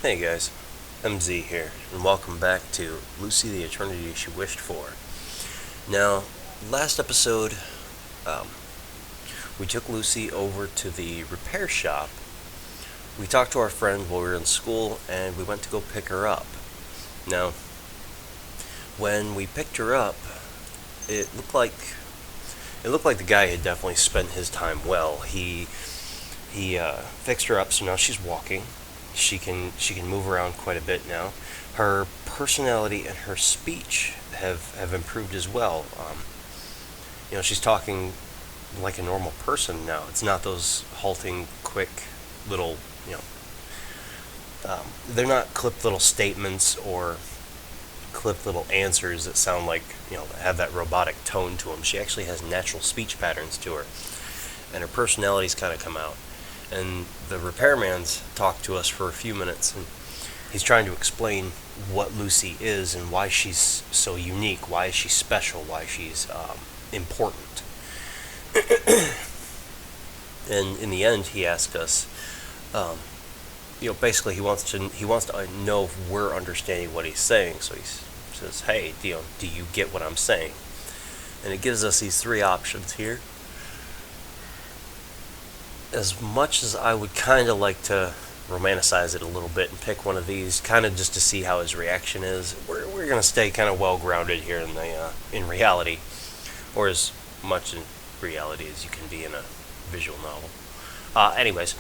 Hey guys, MZ here, and welcome back to Lucy the Eternity She Wished For. Now, last episode, um, we took Lucy over to the repair shop. We talked to our friend while we were in school, and we went to go pick her up. Now, when we picked her up, it looked like the guy had definitely spent his time well. He fixed her up, so now she's walking. She can move around quite a bit now. Her personality and her speech have improved as well. She's talking like a normal person now. It's not those halting, quick little, they're not clipped little statements or clipped little answers that sound like, have that robotic tone to them. She actually has natural speech patterns to her, and her personality's kind of come out. And the repairman's talked to us for a few minutes, and he's trying to explain what Lucy is and why she's so unique, why she's special, why she's important. And in the end, he asked us, basically he wants to know if we're understanding what he's saying. So he says, "Hey, do you get what I'm saying?" And it gives us these three options here. As much as I would kind of like to romanticize it a little bit and pick one of these, kind of just to see how his reaction is, we're going to stay kind of well grounded here in reality, or as much in reality as you can be in a visual novel. Anyways,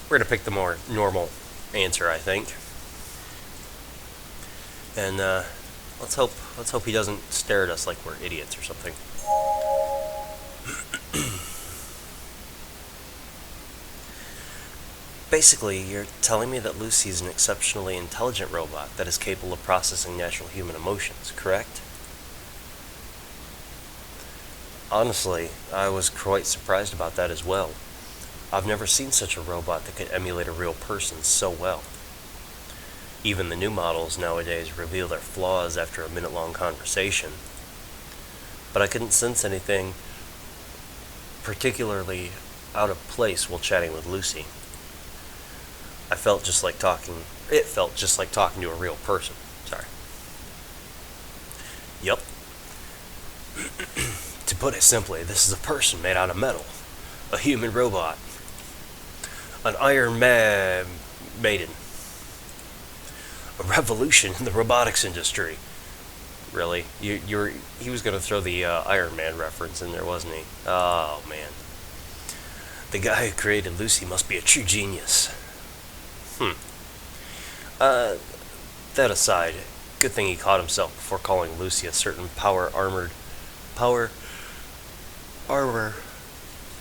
we're going to pick the more normal answer, I think, and let's hope he doesn't stare at us like we're idiots or something. Basically, you're telling me that Lucy is an exceptionally intelligent robot that is capable of processing natural human emotions, correct? Honestly, I was quite surprised about that as well. I've never seen such a robot that could emulate a real person so well. Even the new models nowadays reveal their flaws after a minute-long conversation. But I couldn't sense anything particularly out of place while chatting with Lucy. It felt just like talking to a real person. Sorry. Yup. To put it simply, this is a person made out of metal. A human robot. An maiden. A revolution in the robotics industry. Really? He was going to throw the Iron Man reference in there, wasn't he? Oh, man. The guy who created Lucy must be a true genius. That aside, good thing he caught himself before calling Lucy a certain power armor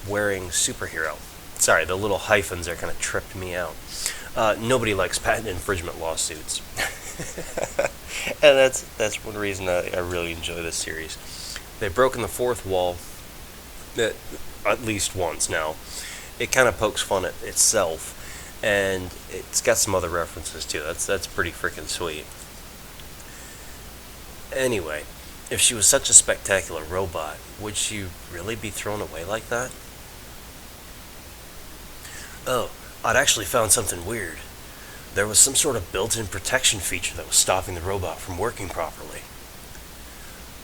wearing superhero. Sorry, the little hyphens are kind of tripped me out. Nobody likes patent infringement lawsuits. And that's one reason I really enjoy this series. They've broken the fourth wall at least once now. It kind of pokes fun at itself, and it's got some other references too. That's pretty freaking sweet. Anyway, if she was such a spectacular robot, would she really be thrown away like that? Oh, I'd actually found something weird. There was some sort of built-in protection feature that was stopping the robot from working properly.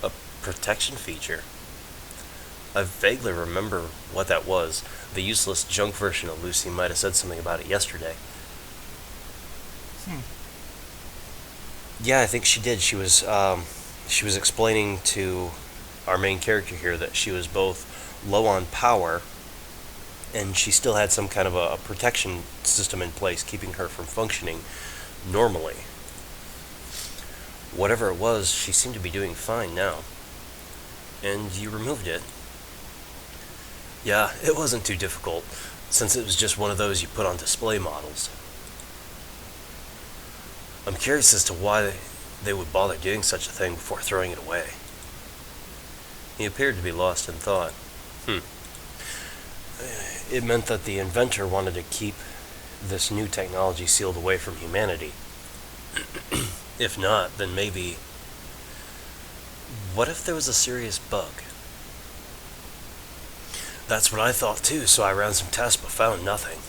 A protection feature? I vaguely remember what that was. The useless junk version of Lucy might have said something about it yesterday. Yeah, I think she did. She was explaining to our main character here that she was both low on power, and she still had some kind of a protection system in place keeping her from functioning normally. Whatever it was, she seemed to be doing fine now. And you removed it. Yeah, it wasn't too difficult, since it was just one of those you put on display models. I'm curious as to why they would bother doing such a thing before throwing it away. He appeared to be lost in thought. It meant that the inventor wanted to keep this new technology sealed away from humanity. If not, then maybe... What if there was a serious bug? That's what I thought too, so I ran some tests but found nothing.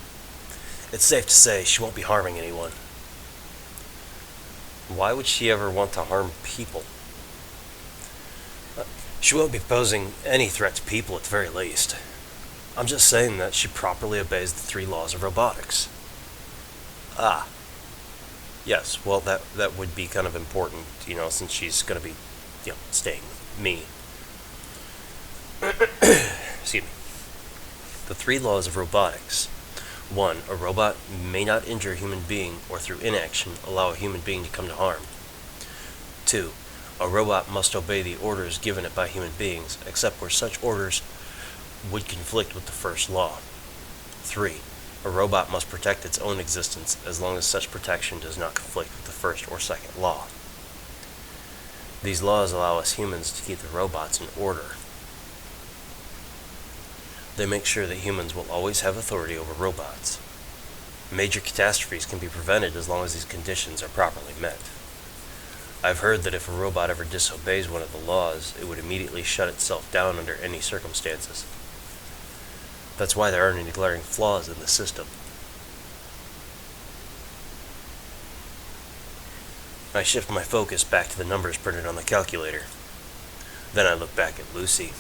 It's safe to say she won't be harming anyone. Why would she ever want to harm people? She won't be posing any threat to people at the very least. I'm just saying that she properly obeys the 3 laws of robotics. Ah. Yes, well, that would be kind of important, since she's going to be, staying with me. Excuse me. The 3 laws of robotics. 1. A robot may not injure a human being or through inaction allow a human being to come to harm. 2. A robot must obey the orders given it by human beings, except where such orders would conflict with the first law. 3. A robot must protect its own existence as long as such protection does not conflict with the first or second law. These laws allow us humans to keep the robots in order. They make sure that humans will always have authority over robots. Major catastrophes can be prevented as long as these conditions are properly met. I've heard that if a robot ever disobeys one of the laws, it would immediately shut itself down under any circumstances. That's why there aren't any glaring flaws in the system. I shift my focus back to the numbers printed on the calculator. Then I look back at Lucy.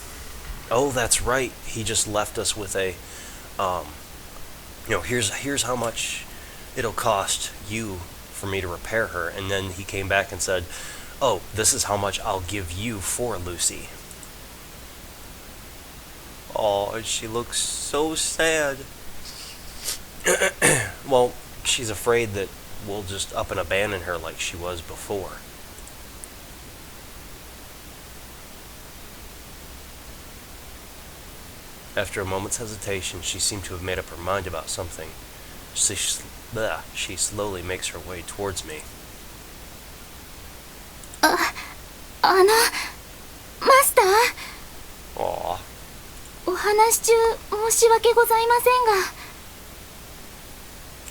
Oh, that's right. He just left us with a, here's how much it'll cost you for me to repair her. And then he came back and said, oh, this is how much I'll give you for Lucy. Oh, she looks so sad. Well, she's afraid that we'll just up and abandon her like she was before. After a moment's hesitation, she seemed to have made up her mind about something. She slowly makes her way towards me. マスター Aw. お話し中申し訳ございませんが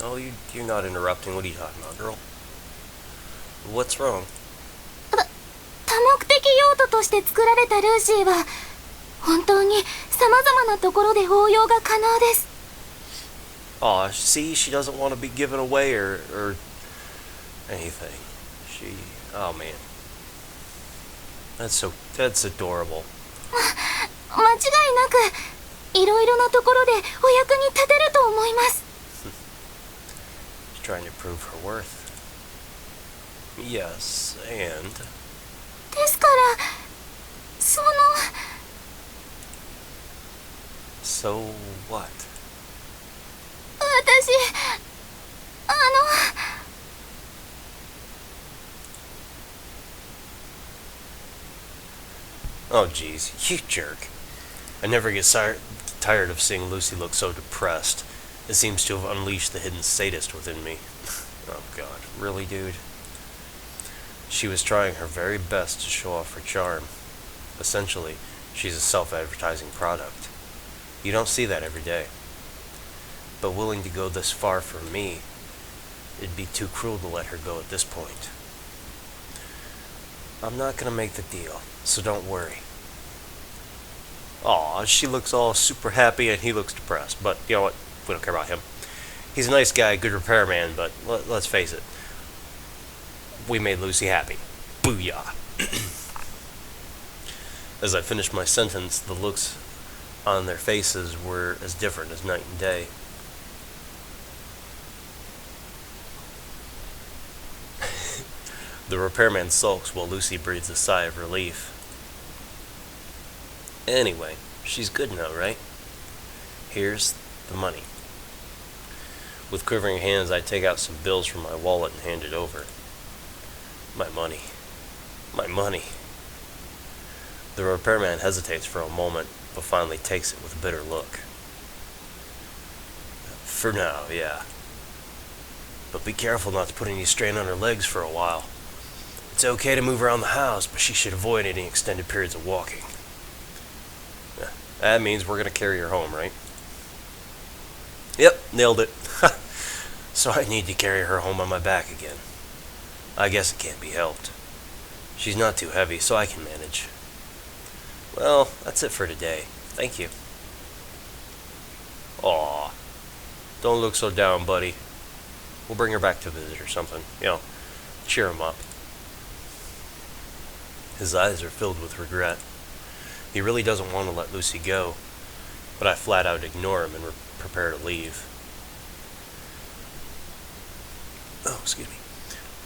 Oh, you're not interrupting. What are you talking about, girl? What's wrong? 多目的用途として作られたルーシーは本当に様々なところで応用が可能です Aw, see, she doesn't want to be given away or anything. Oh man. That's adorable. 間違いなくいろいろなところでお役に立てると思います She's trying to prove her worth. Yes, and... ですからその So what? 私Oh, geez, you jerk. I never get tired of seeing Lucy look so depressed. It seems to have unleashed the hidden sadist within me. Oh, God. Really, dude? She was trying her very best to show off her charm. Essentially, she's a self-advertising product. You don't see that every day. But willing to go this far for me, it'd be too cruel to let her go at this point. I'm not gonna make the deal, so don't worry. Aw, she looks all super happy and he looks depressed, but you know what? We don't care about him. He's a nice guy, good repairman, but let's face it. We made Lucy happy. Booyah. As I finished my sentence, the looks on their faces were as different as night and day. The repairman sulks while Lucy breathes a sigh of relief. Anyway, she's good now, right? Here's the money. With quivering hands, I take out some bills from my wallet and hand it over. My money. My money. The repairman hesitates for a moment, but finally takes it with a bitter look. For now, yeah. But be careful not to put any strain on her legs for a while. It's okay to move around the house, but she should avoid any extended periods of walking. That means we're going to carry her home, right? Yep, nailed it. So I need to carry her home on my back again. I guess it can't be helped. She's not too heavy, so I can manage. Well, that's it for today. Thank you. Aw. Don't look so down, buddy. We'll bring her back to visit or something. cheer him up. His eyes are filled with regret. He really doesn't want to let Lucy go, but I flat out ignore him and prepare to leave. Oh, excuse me.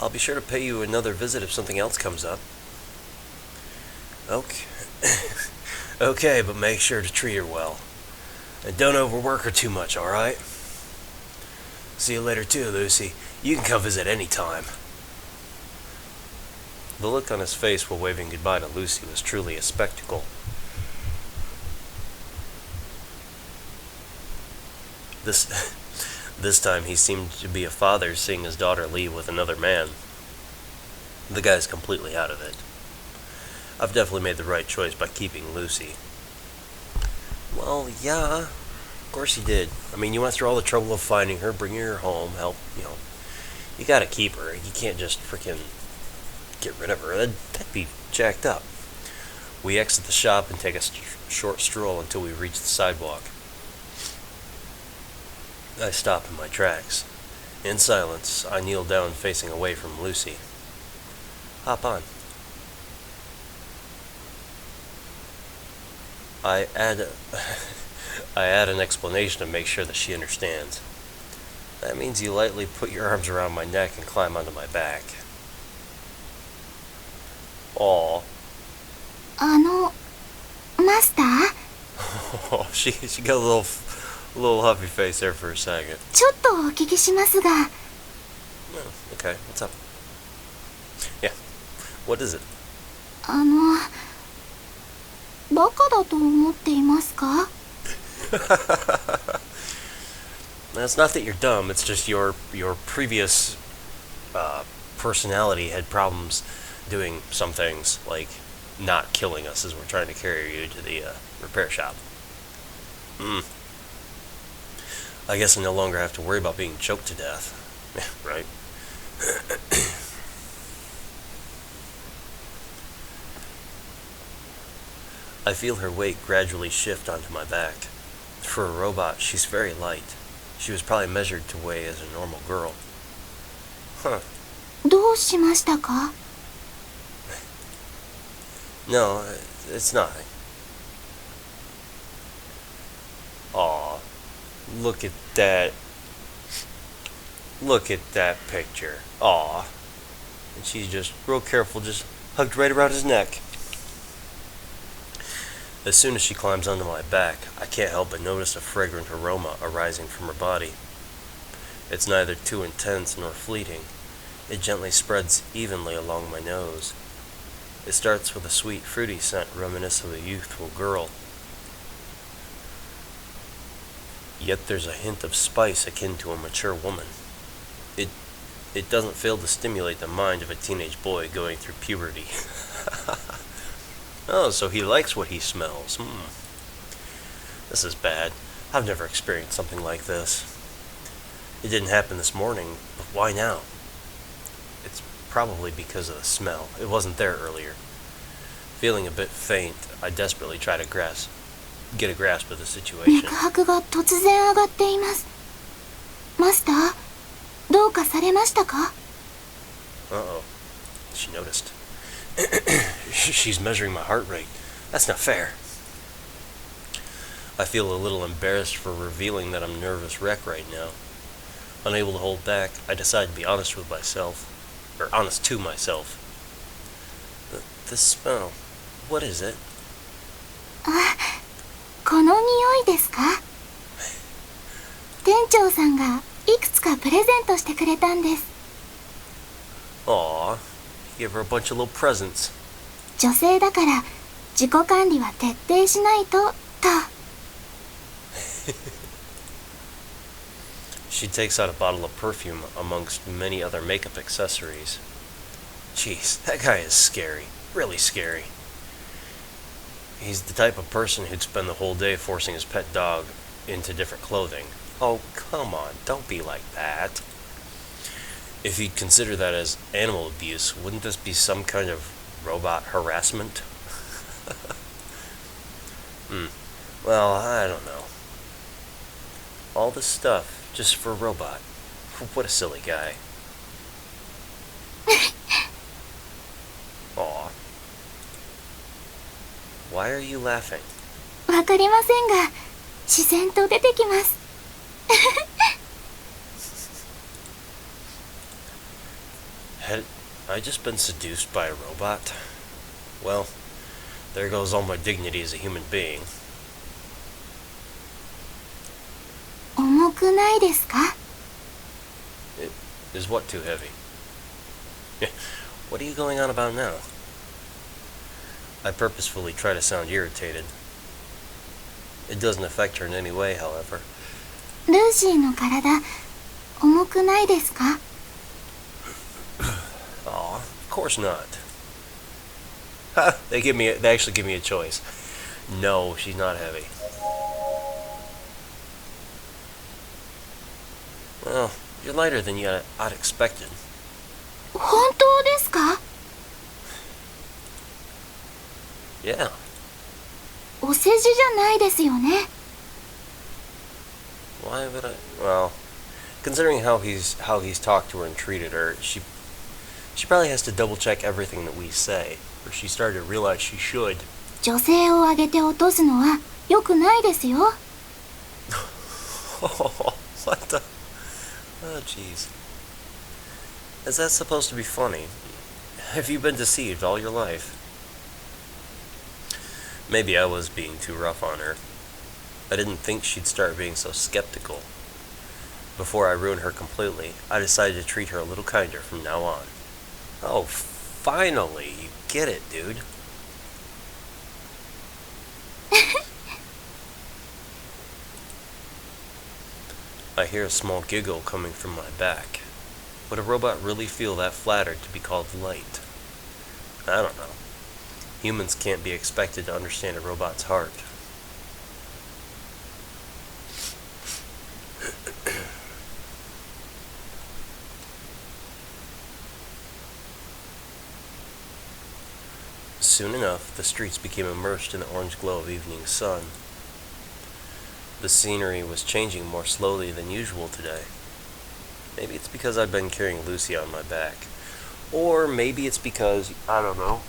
I'll be sure to pay you another visit if something else comes up. Okay. Okay, but make sure to treat her well. And don't overwork her too much, alright? See you later too, Lucy. You can come visit any time. The look on his face while waving goodbye to Lucy was truly a spectacle. This time he seemed to be a father seeing his daughter leave with another man. The guy's completely out of it. I've definitely made the right choice by keeping Lucy. Well, yeah, of course you did. I mean, you went through all the trouble of finding her, bringing her home, you gotta keep her. You can't just freaking get rid of her. That'd be jacked up. We exit the shop and take a short stroll until we reach the sidewalk. I stop in my tracks. In silence, I kneel down facing away from Lucy. Hop on. I add an explanation to make sure that she understands. That means you lightly put your arms around my neck and climb onto my back. Aw. マスター Oh, she got a little huffy face there for a second. ちょっとお聞きしますが Oh, okay, what's up? Yeah, what is it? バカだと思っていますか It's not that you're dumb, it's just your previous personality had problems doing some things, like not killing us as we're trying to carry you to the repair shop. I guess I no longer have to worry about being choked to death. Right? I feel her weight gradually shift onto my back. For a robot, she's very light. She was probably measured to weigh as a normal girl. Huh. どうしましたか No, it's nothing. Aw, look at that. Look at that picture. Aw. And she's just real careful, just hugged right around his neck. As soon as she climbs onto my back, I can't help but notice a fragrant aroma arising from her body. It's neither too intense nor fleeting. It gently spreads evenly along my nose. It starts with a sweet, fruity scent reminiscent of a youthful girl. Yet there's a hint of spice akin to a mature woman. It doesn't fail to stimulate the mind of a teenage boy going through puberty. Oh, so he likes what he smells. This is bad. I've never experienced something like this. It didn't happen this morning, but why now? It's probably because of the smell. It wasn't there earlier. Feeling a bit faint, I desperately try to get a grasp of the situation. 脈拍が突然上がっています。マスター、どうかされましたか Uh-oh. She noticed. She's measuring my heart rate. That's not fair. I feel a little embarrassed for revealing that I'm a nervous wreck right now. Unable to hold back, I decide to be honest with myself. Or honest to myself. This smell. What is it? この匂いですか店長さんがいくつかプレゼントしてくれたんです。 Aw, you gave her a bunch of little presents. 女性だから自己管理は徹底しないと、She takes out a bottle of perfume amongst many other makeup accessories. Jeez, that guy is scary. Really scary. He's the type of person who'd spend the whole day forcing his pet dog into different clothing. Oh, come on, don't be like that. If you'd consider that as animal abuse, wouldn't this be some kind of robot harassment? Well, I don't know. All this stuff just for a robot. What a silly guy. Why are you laughing? わかりませんが、自然と出てきます。Had I just been seduced by a robot? Well, there goes all my dignity as a human being. 重くないですか？ Is what too heavy? What are you going on about now? I purposefully try to sound irritated. It doesn't affect her in any way, however. ルーシーの体、重くないですか？ Aw, of course not. Ha! They actually give me a choice. No, she's not heavy. Well, you're lighter than I'd expected. 本当ですか？ Yeah. お世辞じゃないですよね。Why would I? Well, considering how he's talked to her and treated her, she probably has to double check everything that we say, or she started to realize she should. 女性を上げて落とすのは良くないですよ。What the? Oh, jeez. Is that supposed to be funny? Have you been deceived all your life? Maybe I was being too rough on her. I didn't think she'd start being so skeptical. Before I ruined her completely, I decided to treat her a little kinder from now on. Oh, finally, you get it, dude. I hear a small giggle coming from my back. Would a robot really feel that flattered to be called light? I don't know. Humans can't be expected to understand a robot's heart. Soon enough, the streets became immersed in the orange glow of evening sun. The scenery was changing more slowly than usual today. Maybe it's because I've been carrying Lucy on my back. Or maybe it's because, I don't know.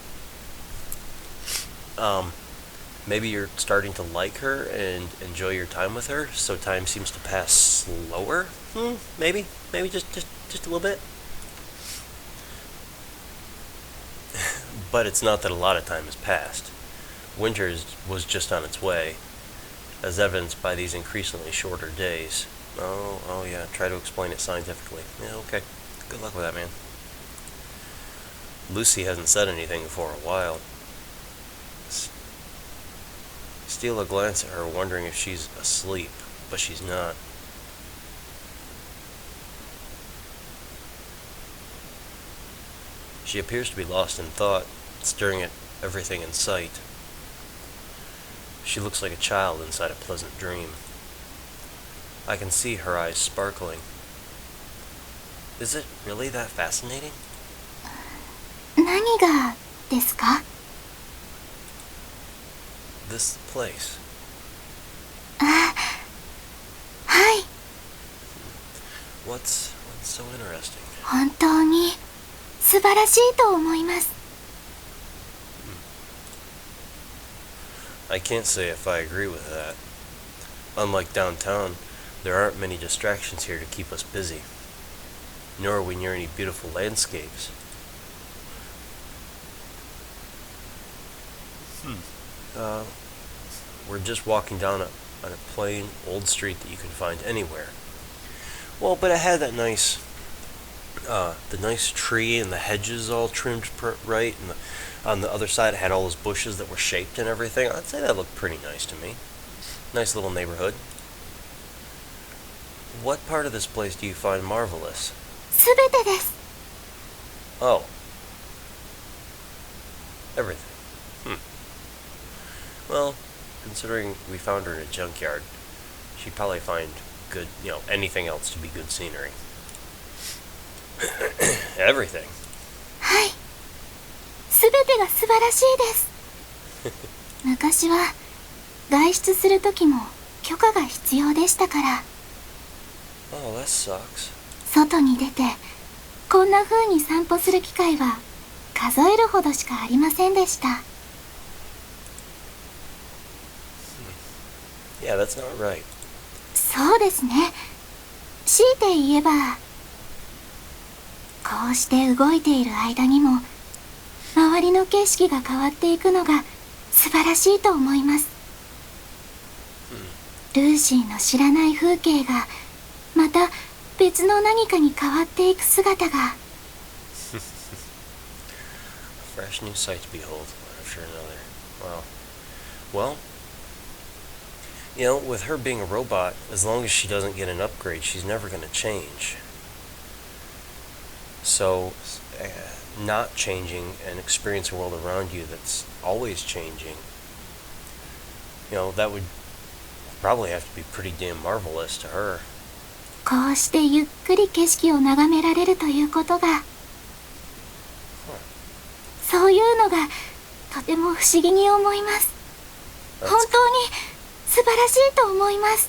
Maybe you're starting to like her and enjoy your time with her, so time seems to pass slower? Maybe just a little bit. But it's not that a lot of time has passed. Winter was just on its way, as evidenced by these increasingly shorter days. Oh yeah, try to explain it scientifically. Yeah, okay. Good luck with that, man. Lucy hasn't said anything for a while. Steal a glance at her, wondering if she's asleep, but she's not. She appears to be lost in thought, staring at everything in sight. She looks like a child inside a pleasant dream. I can see her eyes sparkling. Is it really that fascinating? 何がですか？ This place. あ、はい。 What's so interesting? 本当に素晴らしいと思います。 I can't say if I agree with that. Unlike downtown, there aren't many distractions here to keep us busy. Nor are we near any beautiful landscapes. We're just walking down on a plain old street that you can find anywhere. Well, but it had that nice, the nice tree and the hedges all trimmed right, and on the other side it had all those bushes that were shaped and everything. I'd say that looked pretty nice to me. Nice little neighborhood. What part of this place do you find marvelous? すべてです。 Oh. Everything. Well, considering we found her in a junkyard, she'd probably find good, anything else to be good scenery. Everything. はい。すべてが素晴らしいです。昔は外出する時も許可が必要でしたから。Oh, that sucks. 外に出てこんな風に散歩する機会は数えるほどしかありませんでした。Yeah, that's not right. そうですね。強いて言えば、こうして動いている間にも周りの景色が変わっていくのが素晴らしいと思います。ルーシーの知らない風景がまた別の何かに変わっていく姿が。Fresh new sight to behold, after another. Wow. Well, you know, with her being a robot, as long as she doesn't get an upgrade, she's never going to change. So, not changing and experiencing a world around you that's always changing, you know, that would probably have to be pretty damn marvelous to her. こうしてゆっくり景色を眺められるということが、そういうのがとても不思議に思います。本当に素晴らしいと思います。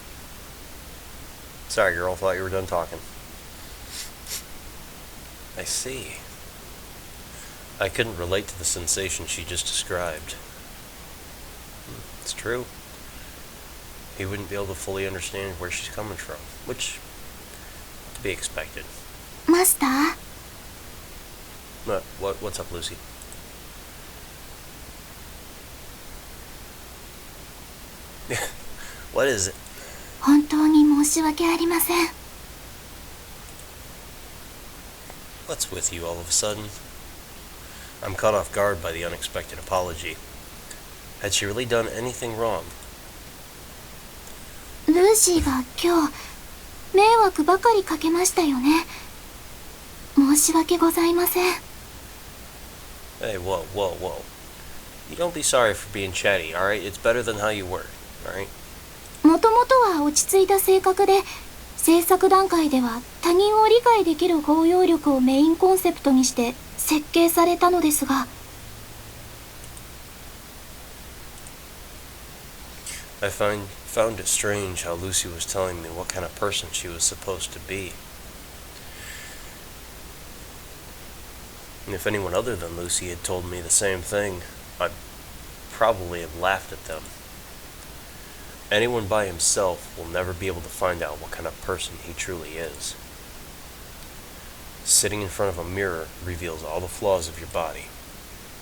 Sorry, girl, thought you were done talking. I see. I couldn't relate to the sensation she just described. It's true. He wouldn't be able to fully understand where she's coming from, which to be expected. マスター、 What's up, Lucy? What is it? 本当に申し訳ありません。 What's with you all of a sudden? I'm caught off guard by the unexpected apology. Had she really done anything wrong? ルーシーが今日迷惑ばかりかけましたよね。申し訳ございません。 Hey, whoa. You don't be sorry for being chatty, alright? It's better than how you were, alright? もともとは落ち着いた性格で、制作段階では他人を理解できる包容力をメインコンセプトにして設計されたのですが、 I found it strange how Lucy was telling me what kind of person she was supposed to be. And if anyone other than Lucy had told me the same thing, I'd probably have laughed at them. Anyone by himself will never be able to find out what kind of person he truly is. Sitting in front of a mirror reveals all the flaws of your body.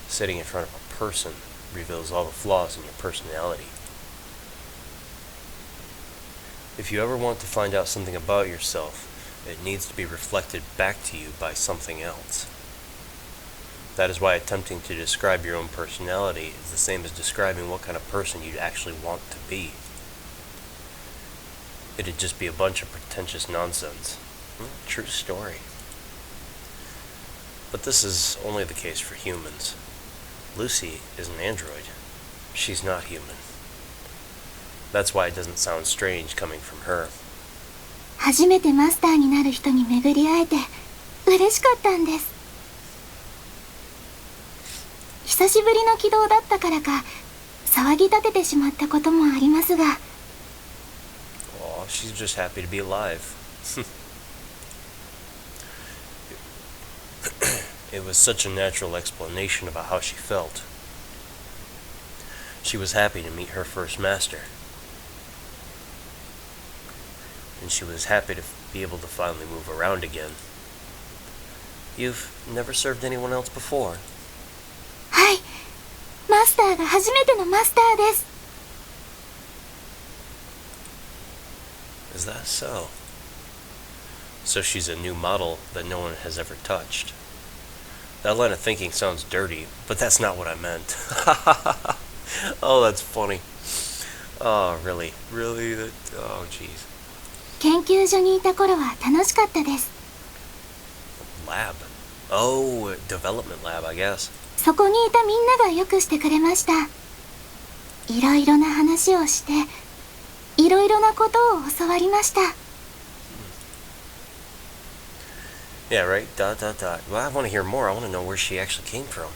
Sitting in front of a person reveals all the flaws in your personality. If you ever want to find out something about yourself, it needs to be reflected back to you by something else. That is why attempting to describe your own personality is the same as describing what kind of person you'd actually want to be. It'd just be a bunch of pretentious nonsense. True story. But this is only the case for humans. Lucy is an android. She's not human. That's why it doesn't sound strange coming from her. 初めてマスターになる人に巡り会えて嬉しかったんです。久しぶりの起動だったからか騒ぎ立ててしまったこともありますが、 Oh, she's just happy to be alive. It was such a natural explanation about how she felt. She was happy to meet her first master. And she was happy to be able to finally move around again. You've never served anyone else before. はい、マスターが初めてのマスターです。 Is that so? So she's a new model that no one has ever touched. That line of thinking sounds dirty, but that's not what I meant. Oh, that's funny. Oh, really? Really? Oh, jeez. 研究所にいた頃は楽しかったです。 Lab. Oh, development lab, I guess. そこにいたみんながよくしてくれました。いろいろな話をして、いろいろなことを教わりました。 Yeah, right? Well, I want to hear more. I want to know where she actually came from.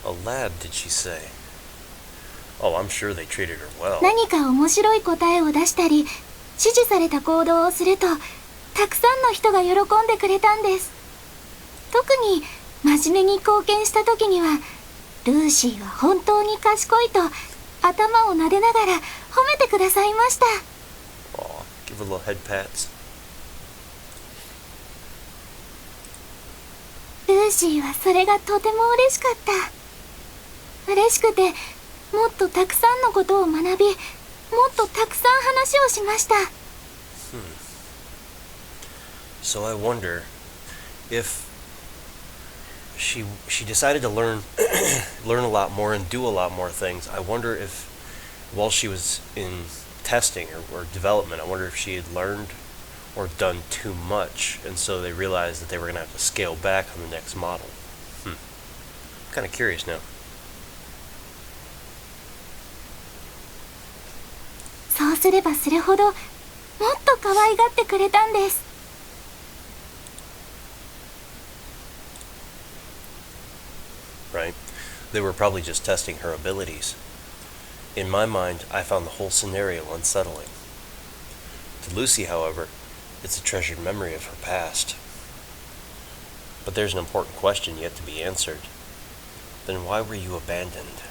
A lab, did she say? Oh, I'm sure they treated her well. 何か面白い答えを出したり、指示された行動をすると、たくさんの人が喜んでくれたんです。特に真面目に貢献した時には、ルーシーは本当に賢いと頭を撫でながら褒めてくださいました。Aw, give her little head pats. ルーシーはそれがとても嬉しかった。嬉しくて、もっとたくさんのことを学び、もっとたくさん話をしました。So I wonder if she decided to learn a lot more and do a lot more things. I wonder if while she was in testing or development, I wonder if she had learned or done too much, and so they realized that they were going to have to scale back on the next model. I'm kind of curious now. そうすればするほど、もっと可愛がってくれたんです。Right? They were probably just testing her abilities. In my mind, I found the whole scenario unsettling. To Lucy, however, it's a treasured memory of her past. But there's an important question yet to be answered. Then why were you abandoned?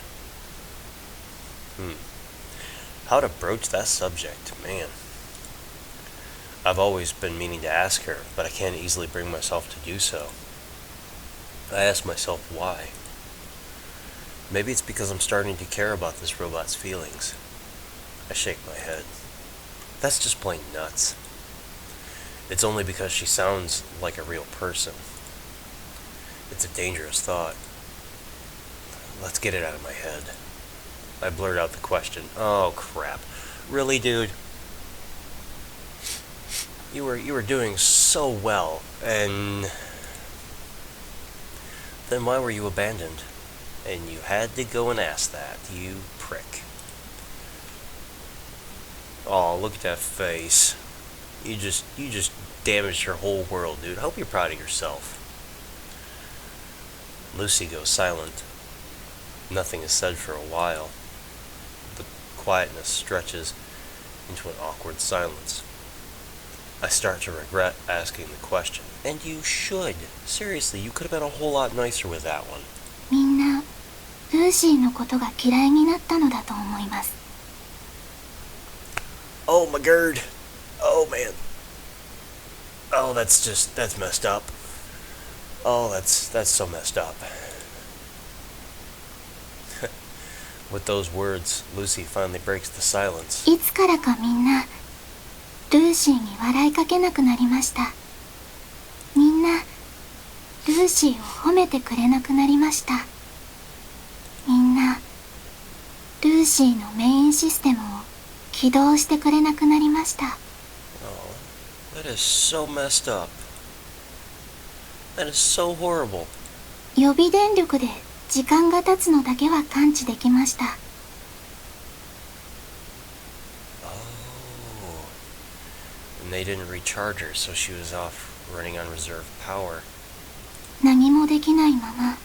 How to broach that subject, man. I've always been meaning to ask her, but I can't easily bring myself to do so. I ask myself why. Maybe it's because I'm starting to care about this robot's feelings. I shake my head. That's just plain nuts. It's only because she sounds like a real person. It's a dangerous thought. Let's get it out of my head. I blurt out the question. Oh crap. Really, dude? You were doing so well, and then why were you abandoned? And you had to go and ask that, you prick. Oh, look at that face. You just damaged her whole world, dude. I hope you're proud of yourself. Lucy goes silent. Nothing is said for a while. The quietness stretches into an awkward silence. I start to regret asking the question. And you should. Seriously, you could have been a whole lot nicer with that one. みんな、ルーシーのことが嫌いになったのだと思います。Oh, my gird. Oh, man. Oh, that's messed up. Oh, that's so messed up. With those words, Lucy finally breaks the silence. いつからかみんな、ルーシーに笑いかけなくなりました。みんな、ルーシーを褒めてくれなくなりました。みんな、ルーシーのメインシステムを起動してくれなくなりました。Oh, that is so messed up. That is so horrible. 予備電力で時間が経つのだけは感知できました。Oh. And they didn't recharge her, so she was off running on reserve power. 何もできないまま、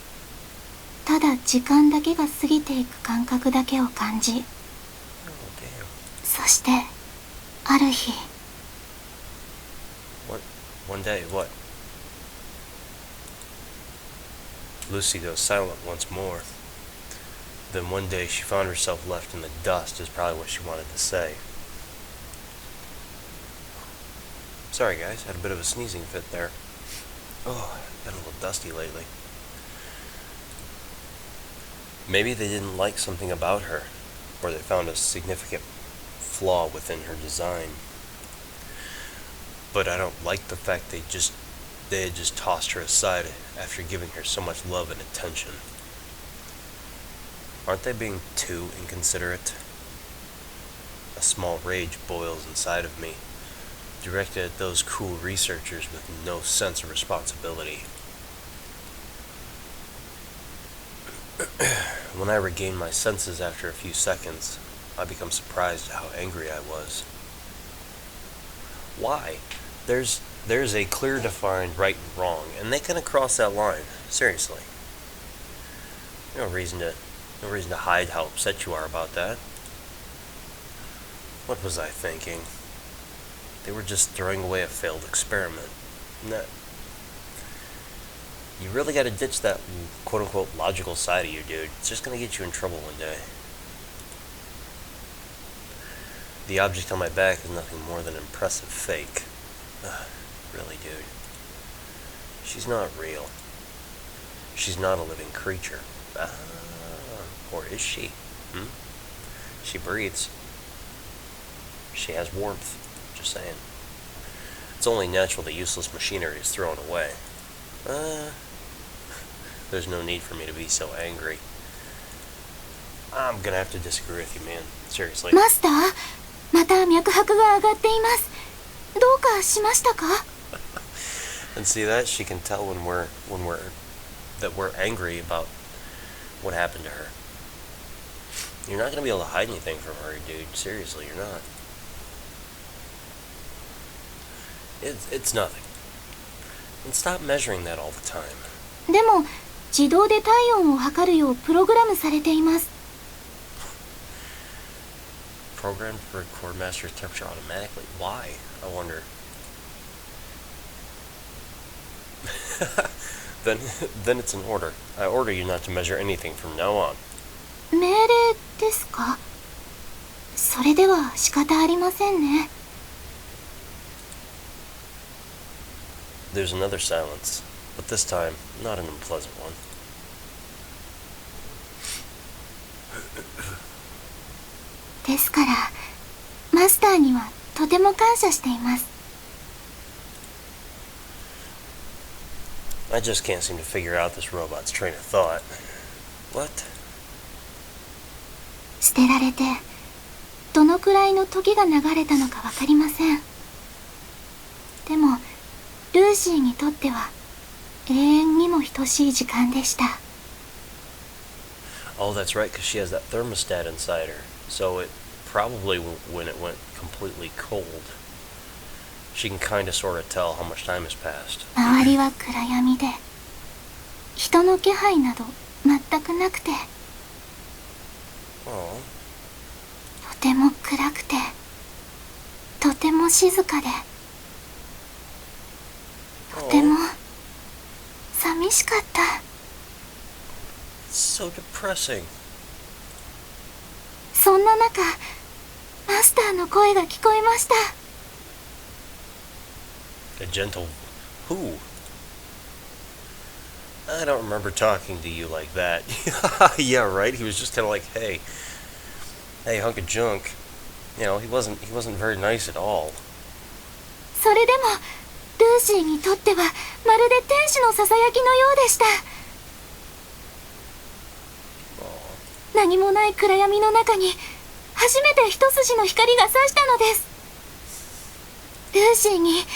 ただ時間だけが過ぎていく感覚だけを感じ、 Oh, damn. そしてある日、 One day, what? Lucy goes silent once more. Then one day she found herself left in the dust is probably what she wanted to say. Sorry guys, had a bit of a sneezing fit there. Oh, got a little dusty lately. Maybe they didn't like something about her, or they found a significant flaw within her design. But I don't like the fact they had just tossed her aside after giving her so much love and attention. Aren't they being too inconsiderate? A small rage boils inside of me, directed at those cool researchers with no sense of responsibility. When I regain my senses after a few seconds, I become surprised at how angry I was. Why? There's a clear defined right and wrong, and they kind of cross that line. Seriously. No reason to hide how upset you are about that. What was I thinking? They were just throwing away a failed experiment. You really gotta ditch that quote-unquote logical side of you, dude. It's just gonna get you in trouble one day. The object on my back is nothing more than impressive fake. Ugh, really, dude. She's not real. She's not a living creature. Or is she? She breathes. She has warmth. Just saying. It's only natural that useless machinery is thrown away. There's no need for me to be so angry. I'm gonna have to disagree with you, man. Seriously. マスター、また脈拍が上がっています。どうかしましたか？ And see that? She can tell when we're angry about what happened to her. You're not gonna be able to hide anything from her, dude. Seriously, you're not. It's nothing. And stop measuring that all the time. でも、自動で体温を測るようプログラムされています。Programmed to record master's temperature automatically. Why? I wonder. Then it's an order. I order you not to measure anything from now on. 命令ですか？それでは仕方ありませんね。There's another silence, but this time not an unpleasant one. ですから、マスターにはとても感謝しています。I just can't seem to figure out this robot's train of thought. What? 捨てられて、どのくらいの時が流れたのかわかりません。でも、ルーシーにとっては永遠にも等しい時間でした。Oh, that's right, because she has that thermostat inside her. So it probably, when it went completely cold, she can kind of sort of tell how much time has passed. 周りは暗闇で、人の気配など全くなくて、Oh. とても暗くて、とても静かで、とても寂しかった。So depressing. そんな中、マスターの声が聞こえました。A gentle who? I don't remember talking to you like that. Yeah, right. He was just kind of like, hey, hunk of junk. You know, he wasn't very nice at all. それでも、ルーシーにとってはまるで天使のささやきのようでした。何もない暗闇の中に初めて一筋の光が差したのです。ルーシーに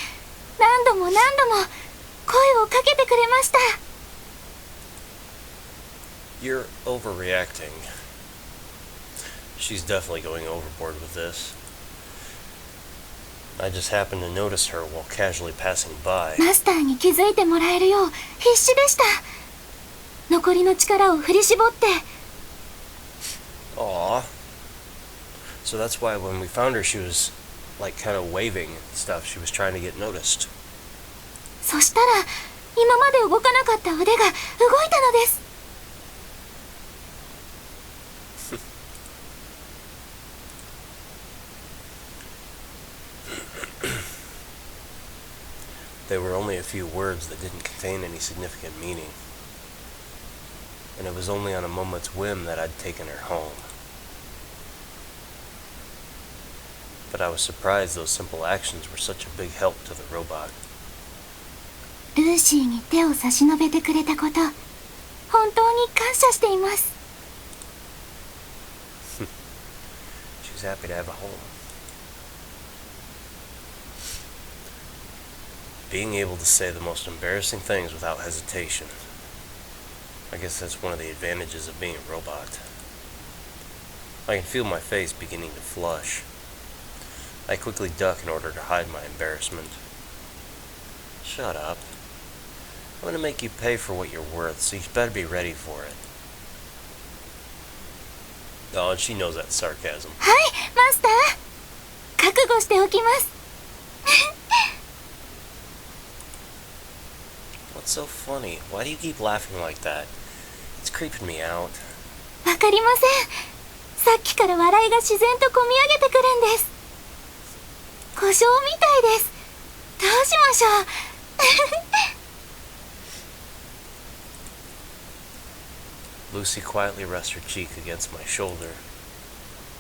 何度も何度も声をかけてくれました。You're overreacting. She's definitely going overboard with this. I just happened to notice her while casually passing by. マスターに気づいてもらえるよう必死でした。残りの力を振り絞って。Aw. So that's why when we found her, she was like kind of waving and stuff. She was trying to get noticed. そしたら今まで動かなかった腕が動いたのです。They were only a few words that didn't contain any significant meaning. And it was only on a moment's whim that I'd taken her home. But I was surprised those simple actions were such a big help to the robot. ルーシーに手を差し伸べてくれたこと、本当に感謝しています。She's happy to have a home. Being able to say the most embarrassing things without hesitation. I guess that's one of the advantages of being a robot. I can feel my face beginning to flush. I quickly duck in order to hide my embarrassment. Shut up. I'm gonna make you pay for what you're worth, so you better be ready for it. Oh, and she knows that's sarcasm. はい、マスター。覚悟しておきます。What's so funny? Why do you keep laughing like that? It's creeping me out. わかりません。さっきから笑いが自然とこみ上げてくるんです。故障みたいです。どうしましょう。Lucy quietly rests her cheek against my shoulder.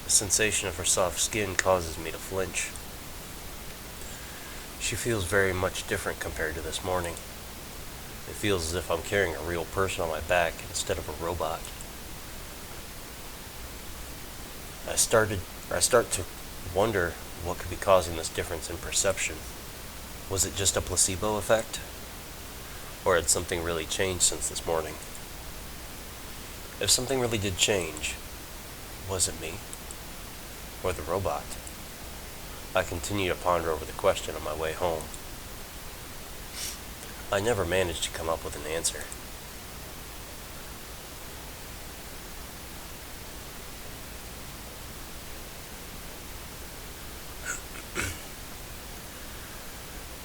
The sensation of her soft skin causes me to flinch. She feels very much different compared to this morning. It feels as if I'm carrying a real person on my back instead of a robot. I start to wonder what could be causing this difference in perception. Was it just a placebo effect? Or had something really changed since this morning? If something really did change, was it me? Or the robot? I continue to ponder over the question on my way home. I never managed to come up with an answer.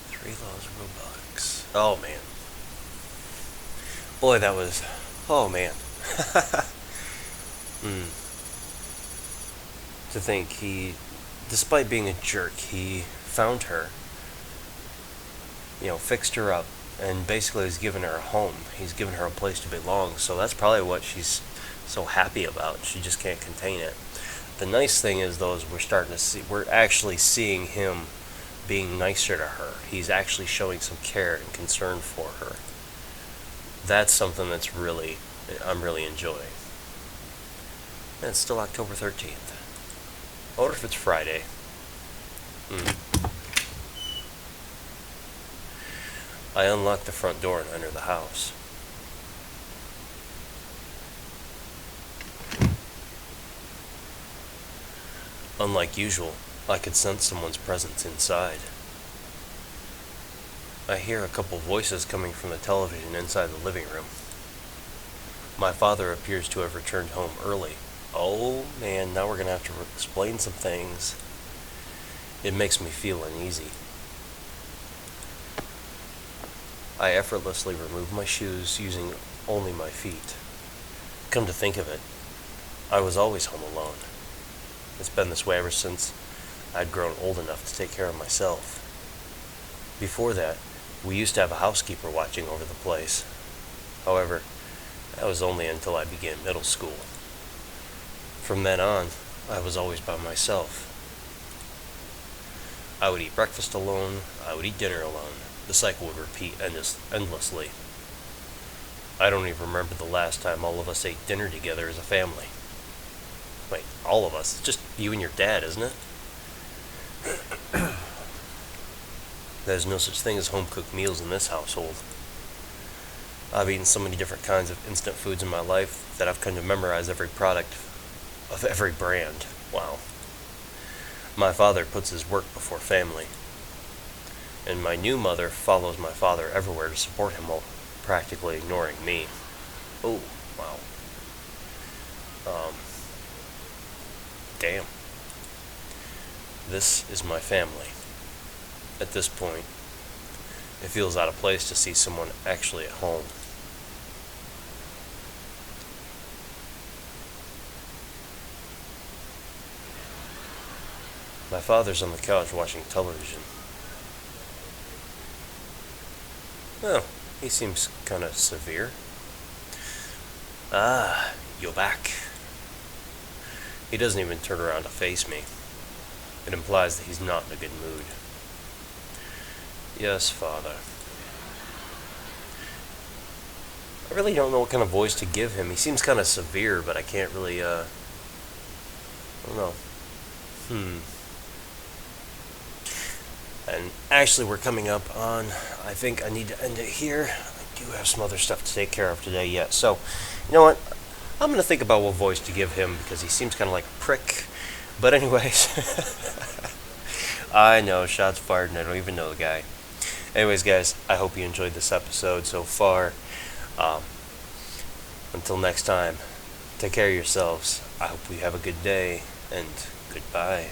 Three laws of robotics. Oh man. Boy, that was... Oh man. To think despite being a jerk, he found her, fixed her up, and basically has given her a home. He's given her a place to belong, so that's probably what she's so happy about. She just can't contain it. The nice thing is, though, is we're actually seeing him being nicer to her. He's actually showing some care and concern for her. That's something I'm really enjoying. And it's still October 13th. I wonder if it's Friday. I unlock the front door and enter the house. Unlike usual, I could sense someone's presence inside. I hear a couple voices coming from the television inside the living room. My father appears to have returned home early. Oh man, now we're going to have to explain some things. It makes me feel uneasy. I effortlessly remove my shoes using only my feet. Come to think of it, I was always home alone. It's been this way ever since I'd grown old enough to take care of myself. Before that, we used to have a housekeeper watching over the place. However, that was only until I began middle school. From then on, I was always by myself. I would eat breakfast alone, I would eat dinner alone. The cycle would repeat endlessly. I don't even remember the last time all of us ate dinner together as a family. Wait, all of us? It's just you and your dad, isn't it? There's no such thing as home-cooked meals in this household. I've eaten so many different kinds of instant foods in my life that I've come to memorize every product of every brand. Wow. My father puts his work before family. And my new mother follows my father everywhere to support him while practically ignoring me. Oh, wow. Damn. This is my family. At this point, it feels out of place to see someone actually at home. My father's on the couch watching television. Oh, he seems kind of severe. Ah, you're back. He doesn't even turn around to face me. It implies that he's not in a good mood. Yes, Father. I really don't know what kind of voice to give him. He seems kind of severe, but I can't really, I don't know. And actually, we're coming up on, I think I need to end it here. I do have some other stuff to take care of today yet. So, you know what? I'm going to think about what voice to give him because he seems kind of like a prick. But anyways, I know, shots fired and I don't even know the guy. Anyways, guys, I hope you enjoyed this episode so far. Until next time, take care of yourselves. I hope you have a good day, and goodbye.